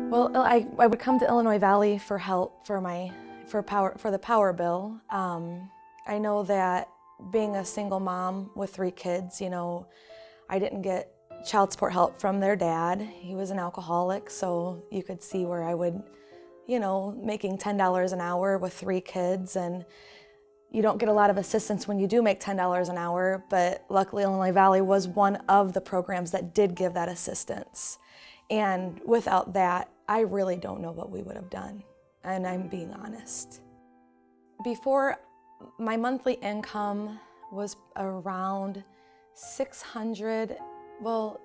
Well, I would come to Illinois Valley for help for the power bill. I know that being a single mom with 3 kids, I didn't get child support help from their dad. He was an alcoholic, so you could see where I would, making $10 an hour with 3 kids, and you don't get a lot of assistance when you do make $10 an hour, but luckily Illinois Valley was one of the programs that did give that assistance. And without that, I really don't know what we would have done, and I'm being honest. Before, my monthly income was around $600, well,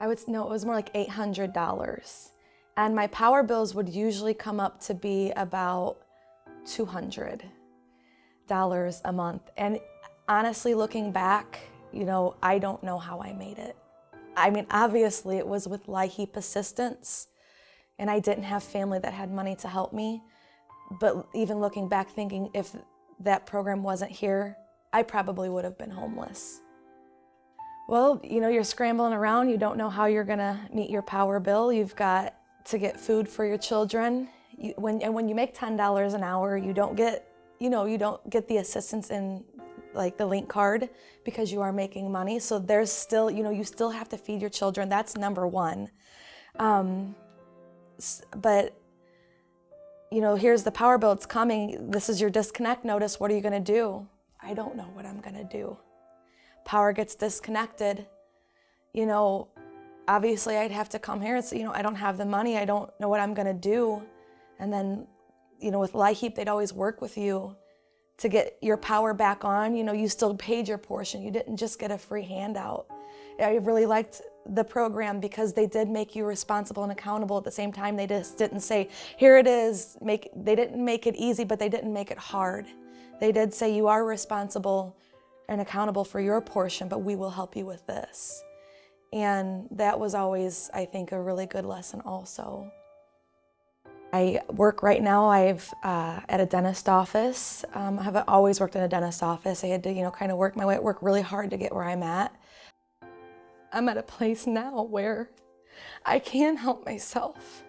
it was more like $800. And my power bills would usually come up to be about $200 a month. And honestly, looking back, I don't know how I made it. I mean, obviously it was with LIHEAP assistance, and I didn't have family that had money to help me. But even looking back, thinking if that program wasn't here, I probably would have been homeless. Well, you're scrambling around, you don't know how you're gonna meet your power bill. You've got to get food for your children. When you make $10 an hour, you don't get the assistance in like the link card because you are making money. So there's still, you still have to feed your children. That's number one. But here's the power bill, it's coming. This is your disconnect notice. What are you gonna do? I don't know what I'm gonna do. Power gets disconnected. Obviously I'd have to come here and say, I don't have the money. I don't know what I'm gonna do. And then, with LIHEAP, they'd always work with you to get your power back on. You still paid your portion. You didn't just get a free handout. I really liked the program because they did make you responsible and accountable at the same time. They just didn't say, here it is. They didn't make it easy, but they didn't make it hard. They did say you are responsible and accountable for your portion, but we will help you with this. And that was always, I think, a really good lesson also. I work right now, at a dentist office. I have always worked in a dentist office. I had to, kind of work my way, work really hard to get where I'm at. I'm at a place now where I can help myself.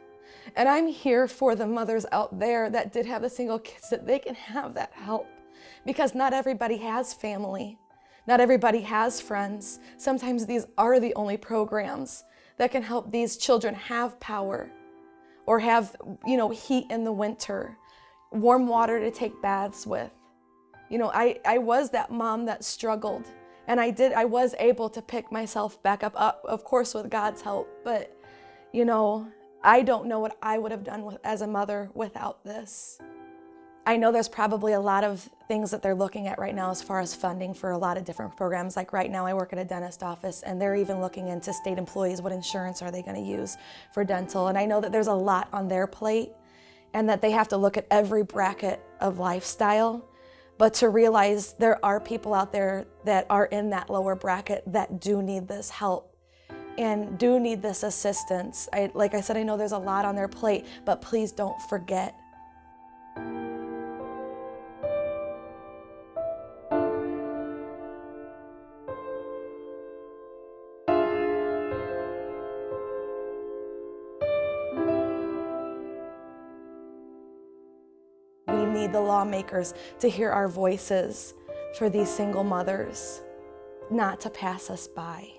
And I'm here for the mothers out there that did have the single kids, that they can have that help. Because not everybody has family. Not everybody has friends. Sometimes these are the only programs that can help these children have power, or have, heat in the winter, warm water to take baths with. I was that mom that struggled, and I was able to pick myself back up, of course with God's help, but, I don't know what I would have done as a mother without this. I know there's probably a lot of things that they're looking at right now as far as funding for a lot of different programs. Like right now I work at a dentist office, and they're even looking into state employees. What insurance are they going to use for dental? And I know that there's a lot on their plate, and that they have to look at every bracket of lifestyle. But to realize there are people out there that are in that lower bracket that do need this help and do need this assistance. Like I said, I know there's a lot on their plate, but please don't forget. We need the lawmakers to hear our voices for these single mothers, not to pass us by.